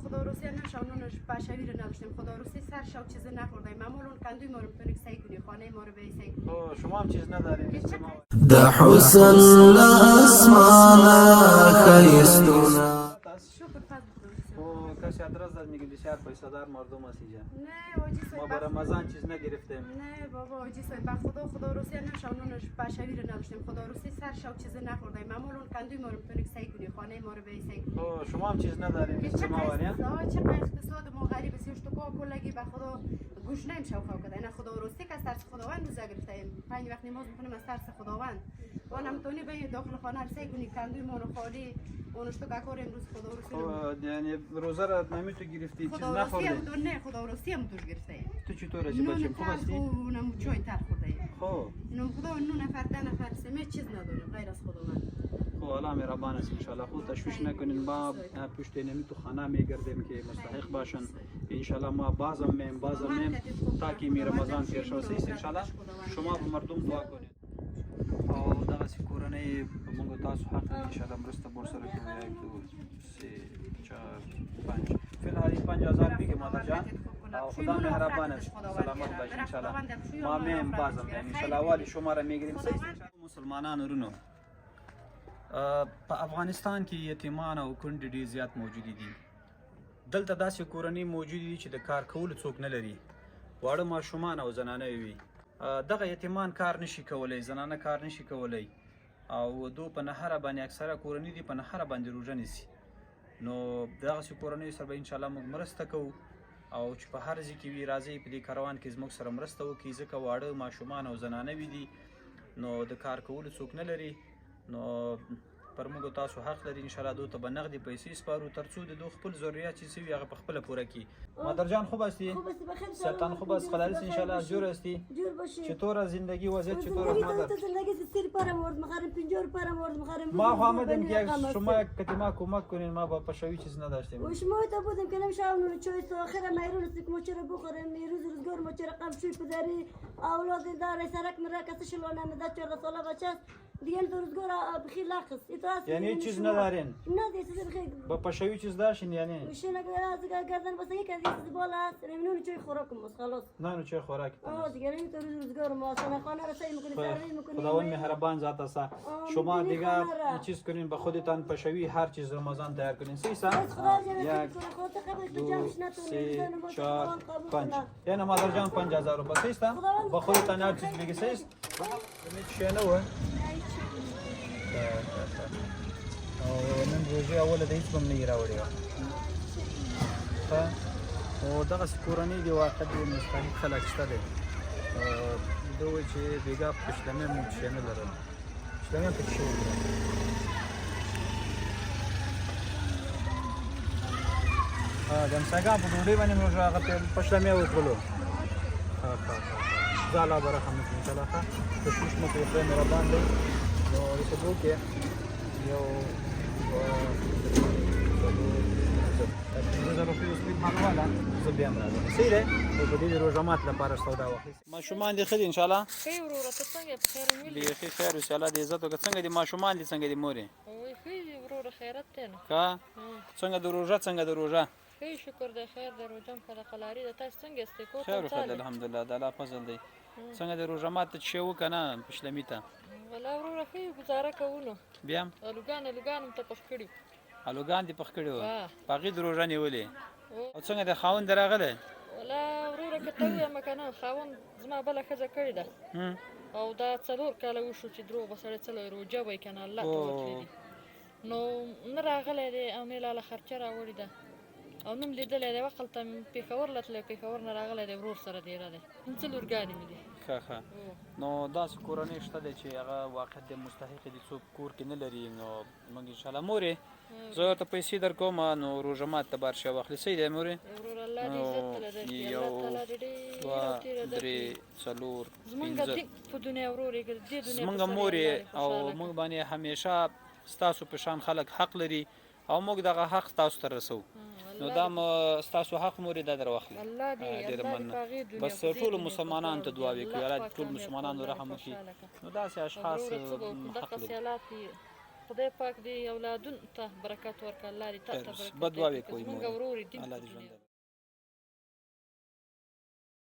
خدا روسی نمیشه اونش بشوی رو نداشتیم خدا روسی سر شو چیزی نخوردیم معمول اون کندوی ما رو میتونی سعی کنی خانه ما رو به سعی کنی شما هم چیز ندارین د حسن لاسمانه خیستونه شکر فضل کسی ادرس داد میگه بسیار پیسه دار مردم هست اینجا نه واجی ما به رمضان چیز نگرفتیم نه بابا واجی خدا روسی نمیشه اونش بشوی رو نداشتیم خدا روسی سر شو چیزی نخوردیم معمول اون کندوی ما رو میتونی سعی کنی خانه ما رو به سعی کنی شما هم چیز ندارین مثل ما وریا چقدر اقتصاد ما غریب است تو کا کلگی به خدا گوش نمیشه خو کده نه خدا روستی که از ترس خداوند روزه گرفتیم پنج وقت نماز میخونیم از ترس خداوند و نمیتونی به داخل خانه رسای کنی کندوی ما رو خالی اونش تو کار امروز خدا روسی یعنی روزه را نمیتو گرفتی چیز نخوردی نه خدا روسی هم توش گرفته تو چطور هستی بچم خوب هستی اونم چای تر خورده خب نو خدا نو نفر ده نفر سه چیز نداریم غیر از خداوند خب الله مهربان است ان شاء الله خود تشویش نکنین ما پشت نمی تو خانه میگردیم که مستحق باشن ان شاء الله ما بازم تا که می رمضان تیر شو سیس ان شاء الله شما به مردم دعا کنید او دغه کورنۍ موږ تاسو حق ان شاء الله مرسته بور سره کوي 1 2 3 4 5 فی الحال 5000 بگه مادر جان او خدا مهربان است سلامت باش ان شاء الله ما میم بازم ان شاء الله والی شما را میگیریم مسلمانانو ورونو په افغانستان کې یتیمان او کونډې ډېر زیات موجودې دي دلته داسې کورنۍ موجودې دي چې د کار کولو څوک نه لري واړه ماشومان او زنانه وي دغه یتیمان کار نشي کولی زنانه کار نشي کولی او دو په نهره باندې اکثره کورنۍ دي په نهره باندې روژه نیسي نو دغسې کورنیو سره به انشاءالله موږ مرسته کوو او چې په هر ځای کې وي راځئ په دې کاروان کې زموږ سره مرسته وکړئ ځکه واړه ماشومان او زنانه وي دي نو د کار کولو څوک نه لري نو پر موږ تاسو حق لري ان شاء الله دوی ته به نغدې پیسې سپارو تر څو د دوی خپل ضروریات چې څه وي هغه په خپله پوره کړي مادر جان خوب هستی سلطان خوب است خدا ان شاء الله جور هستی چطور زندگی وضعیت چطور است مادر زندگی 30 پاره مورد می‌خریم 50 پاره مورد می‌خریم ما آمدیم که شما کتیما کمک کنین ما با پشوی چیز نداشتیم و شما تا بودیم که نمیشه اون چای تو آخر میرون است که ما چرا بخوریم روز روزگار ما چرا قم شوی پدری اولاد داره سرک مرا کسش لونه نده 14 ساله بچه دیگه تو روزگار بخیر لخص یعنی چیز ندارین نه دیگه چیز بخیر با پشوی چیز داشتین یعنی میشه نگه گردن بس یک از بالا است نمیدونم چای خوراک مس خلاص نه چای خوراک دیگه نمی تو روزگار ما اصلا خانه را سعی میکنیم سرویس میکنیم خداوند مهربان ذات است شما دیگه چیز کنین به خودتان پشوی هر چیز رمضان تیار کنین سی سا یک دو سه چهار پنج یعنی مادر جان 5000 روپیه سیستا با خودتان هر چیز بگی سیست شنو و او نن روزي اوله د هیڅ هم نه راوړی او دغه کورنۍ دی واقع د مستحق خلک شته دی دوی وایي چې بیګا پښتنه موږ شی نه لرل پښتنه پکې شوي د همسایګان په ډوډۍ باندې موږ هغه پښتنه وکړلو ځاله به رحم وکړي انشاءالله ښه تشویش مه کوئ خدای مهربان دی نو د سبو کې یو زه بیا هم راځم صحیح دی نو په دې د روژه مات لپاره سودا واخیستې ماشومان دې ښه دي انشاءالله ښه وروره ته څنګه په خیر مې بیخي خیر اوسې الله دې عزت وکړه څنګه دي ماشومان دي څنګه دي مورې ښه دي وروره خیرت دی نو ښه څنګه د روژه څنګه د روژه ښه شکر دی خیر دی روژه هم خلقه لاري ده تاسو څنګه یاستئ کور ته خیر وښه الحمدلله د الله فضل دی څنګه د روژه مات ته چې وکړه نه پشلمي ته والله وروره ښه ګزاره کوو نو بیا هم الوګان هم ته پخ کړي الوګان دې پخ کړي وو په هغې د روژه نیولې او څنګه د خاوند راغلی والله وروره که ته ووایم که نه خاوند زما بله ښځه کړې ده او دا 4 کاله وشو چې دروغ به سړی څه روژه وایي که نه الله ته وتلی دي نو نه راغلی دی او نه لاله خرچه راوړې ده او نه م لیدلی دی وقل ته پېښور له تللی پېښور نه راغلی دی ورور سره دیره دی 4 لورګانې مې دي ښه نو داسې کورنۍ شته دی چې هغه واقع د مستحق دي څوک کور کې نه لري نو موږ انشاءالله مورې زه ته پیسې در کوم نو روژه مات ته بار شی واخلې صحیح دی مورې یو دوه درې څلور پنځه زمونږ مورې او موږ باندې همیشه ستاسو په شان خلک حق لري او موږ دغه حق تاسو ته رسوو نو دا ستاسو حق مورې دا در واخلئ ډېره مننه بس ټولو مسلمانانو ته دعاوې کوي الله دې ټولو مسلمانانو رحم وکړي نو داسې اشخاص حق لري خدای پاک دې اولادونو ته برکت ورکړه، الله دې تا ته برکت بدواوې ورکړي. کوي زمونږ مور. ورور یې دین الله په دې دنیا ژوندی